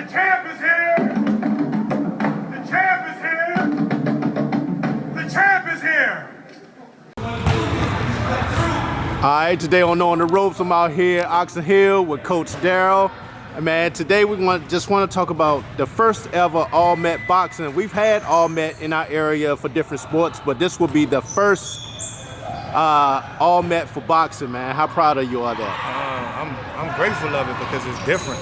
champ is here! The champ is here! The champ is here! All right, today on the Ropes, I'm out here at Oxon Hill with Coach Darrell. And man, today we just want to talk about the first ever all-met boxing. We've had all-met in our area for different sports, but this will be the first all-met for boxing, man. How proud are you of that? I'm grateful of it because it's different.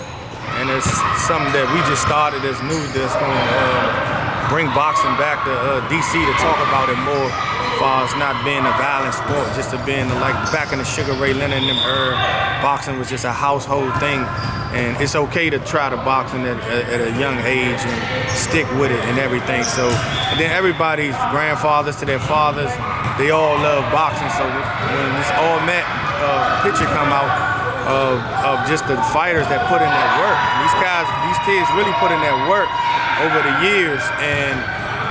And it's something that we just started that's new, that's going to bring boxing back to DC to talk about it more, as far as not being a violent sport, just to being like back in the Sugar Ray Leonard and them era, boxing was just a household thing. And it's okay to try to boxing at a young age and stick with it and everything. So, and then everybody's grandfathers to their fathers, they all love boxing. So when this all-met picture come out of just the fighters that put in that work, these kids really put in that work over the years. And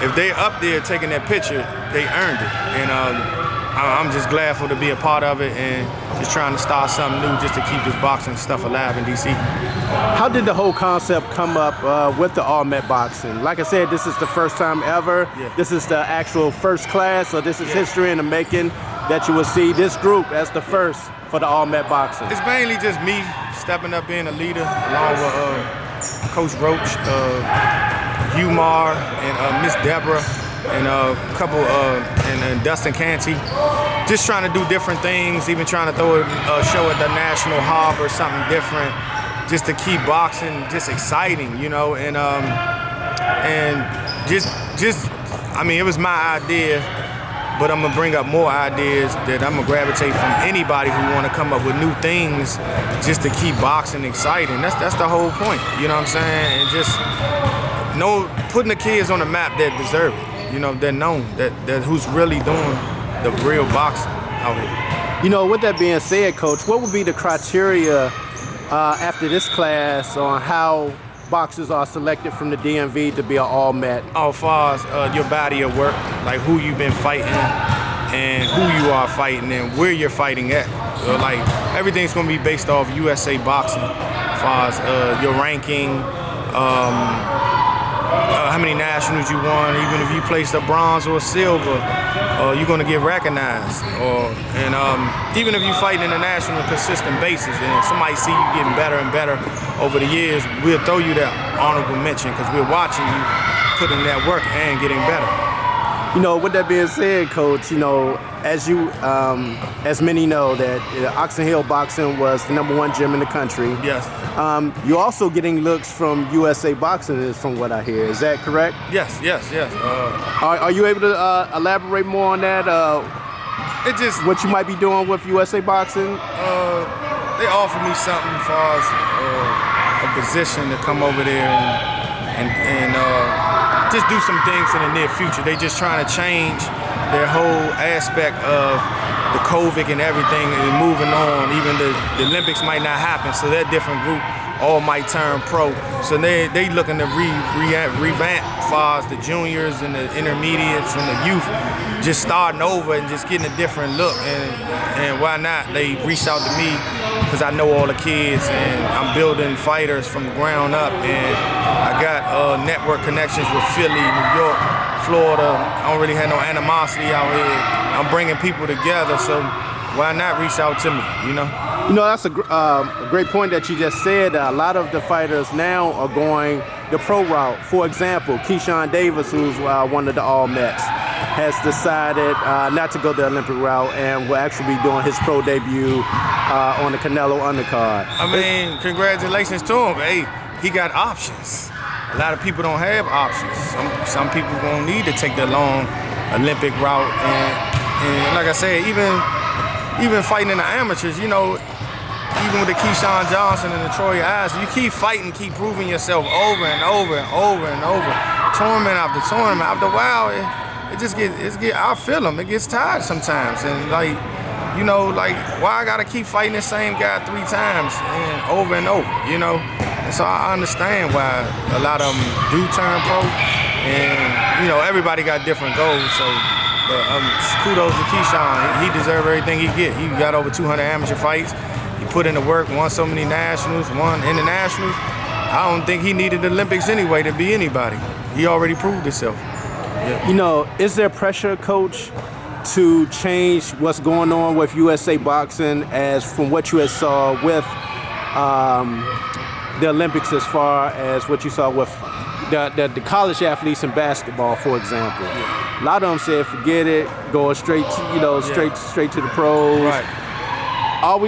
if they're up there taking that picture, they earned it. And I'm just glad to be a part of it and just trying to start something new just to keep this boxing stuff alive in DC. How did the whole concept come up with the all-met boxing? Like I said, this is the first time ever. Yeah. This is the actual first class, so this is history in the making that you will see this group as the first for the all-met boxing. It's mainly just me stepping up being a leader along with Coach Roach, Hugh Marr, and Miss Deborah, and a couple, and Dustin Canty. Just trying to do different things, even trying to throw a show at the National Harbor, something different, just to keep boxing just exciting, you know, and just, I mean, it was my idea, but I'm gonna bring up more ideas that I'm gonna gravitate from anybody who wanna come up with new things just to keep boxing exciting. That's the whole point, you know what I'm saying? And just putting the kids on the map that deserve it. You know, they're known, that who's really doing the real boxing out here. You know, with that being said, Coach, what would be the criteria after this class on how boxers are selected from the DMV to be an all-met? As far as your body of work, like who you've been fighting and who you are fighting and where you're fighting at. So, like, everything's gonna be based off USA boxing, as far as your ranking, how many nationals you won, even if you placed a bronze or a silver, you're gonna get recognized. And even if you fight in a national consistent basis and somebody see you getting better and better over the years, we'll throw you that honorable mention because we're watching you put in that work and getting better. You know, with that being said, Coach, you know, as many know that Oxon Hill Boxing was the #1 gym in the country. Yes. You're also getting looks from USA Boxing, is from what I hear. Is that correct? Yes. Are you able to elaborate more on that? What you might be doing with USA Boxing? They offered me something as far as a position to come over there and just do some things in the near future. They just trying to change their whole aspect of the COVID and everything and moving on. Even the Olympics might not happen, so that different group all might turn pro. So they looking to revamp as far as the juniors and the intermediates and the youth, just starting over and just getting a different look. And why not? They reached out to me because I know all the kids and I'm building fighters from the ground up. And I got network connections with Philly, New York, Florida. I don't really have no animosity out here. I'm bringing people together, so why not reach out to me, you know? You know, that's a great point that you just said. A lot of the fighters now are going the pro route. For example, Keyshawn Davis, who's one of the all-mets, has decided not to go the Olympic route and will actually be doing his pro debut on the Canelo undercard. I mean, congratulations to him. Hey, he got options. A lot of people don't have options. Some people gonna need to take the long Olympic route, and like I said, even fighting in the amateurs, you know, even with the Keyshawn Johnson and the Troy Eyes, you keep fighting, keep proving yourself over and over and over and over, tournament after tournament. After a while, I feel them. It gets tired sometimes, and like, you know, like, why I gotta keep fighting the same guy 3 times and over, you know? And so I understand why a lot of them do turn pro, and you know, everybody got different goals. So, kudos to Keyshawn. He deserves everything he get. He got over 200 amateur fights. He put in the work, won so many nationals, won internationals, I don't think he needed the Olympics anyway to be anybody. He already proved himself. Yeah. You know, is there pressure, Coach, to change what's going on with USA Boxing as from what you had saw with the Olympics as far as what you saw with the college athletes in basketball, for example? Yeah. A lot of them said, forget it, go straight to, straight to the pros. Right. Are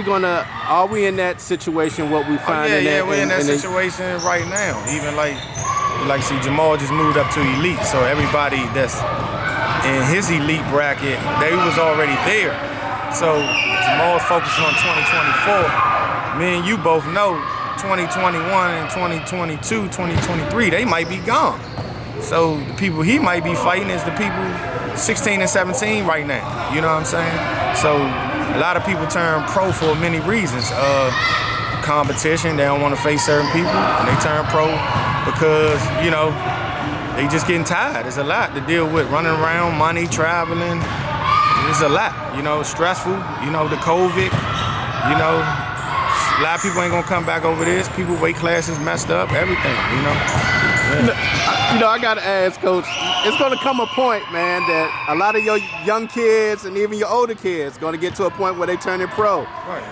we in that situation, what we find in that? Yeah, we're in that situation right now. Even like see, Jamal just moved up to elite, so everybody that's in his elite bracket, they was already there. So Jamal's focusing on 2024. Me and you both know 2021 and 2022, 2023, they might be gone. So the people he might be fighting is the people 16 and 17 right now. You know what I'm saying? So a lot of people turn pro for many reasons. Competition, they don't want to face certain people, and they turn pro because, you know, they just getting tired. It's a lot to deal with, running around, money, traveling. It's a lot, you know, stressful, you know, the COVID, you know. A lot of people ain't gonna come back over this. People weight classes messed up, everything, you know. Yeah. You know, I gotta ask, Coach, it's gonna come a point, man, that a lot of your young kids and even your older kids gonna get to a point where they turning pro. Right.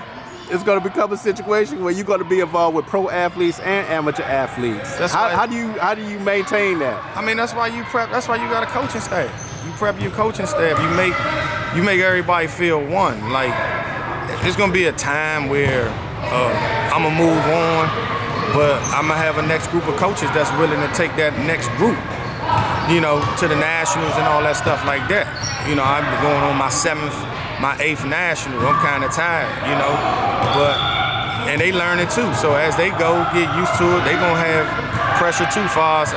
It's going to become a situation where you're going to be involved with pro athletes and amateur athletes. How do you maintain that? I mean, that's why you prep. That's why you got a coaching staff. You prep your coaching staff. You make everybody feel one. Like, there's going to be a time where I'm gonna move on, but I'm gonna have a next group of coaches that's willing to take that next group, you know, to the nationals and all that stuff like that. You know, I'm going on my 8th national. I'm kind of tired, you know, and they learn it too. So as they go, get used to it, they gonna have pressure too, far as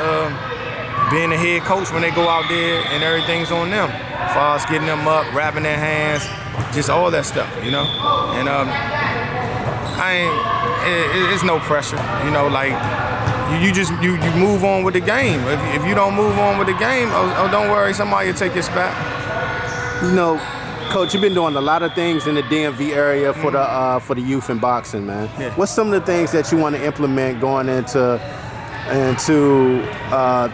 being the head coach when they go out there and everything's on them, far as getting them up, wrapping their hands, just all that stuff, you know. And it's no pressure, you know. Like you move on with the game. If you don't move on with the game, don't worry, somebody will take your spot. You know, Coach, you've been doing a lot of things in the DMV area for the youth in boxing, man. Yeah. What's some of the things that you want to implement going into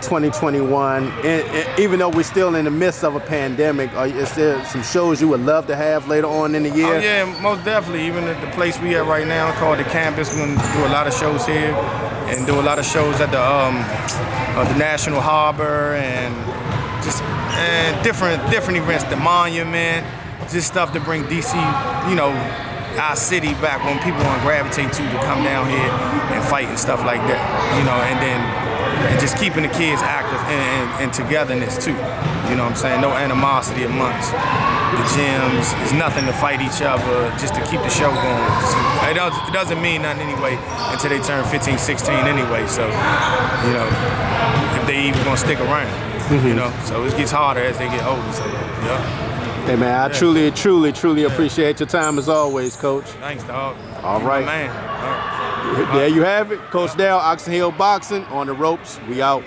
2021? Even though we're still in the midst of a pandemic, is there some shows you would love to have later on in the year? Oh, yeah, most definitely. Even at the place we at right now called the campus, we're going to do a lot of shows here and do a lot of shows at the National Harbor and just different events, the Monument. Just stuff to bring DC, you know, our city back when people want to gravitate to come down here and fight and stuff like that, you know, and just keeping the kids active and togetherness too, you know what I'm saying? No animosity amongst the gyms. It's nothing to fight each other, just to keep the show going. It doesn't mean nothing anyway until they turn 15, 16 anyway, so, you know, if they even gonna stick around, you know, so it gets harder as they get older, so, yeah. Hey, man, I truly appreciate your time as always, Coach. Thanks, dog. All right. Man. All right. There you have it. Coach Darrell, Oxon Hill Boxing, on the ropes. We out.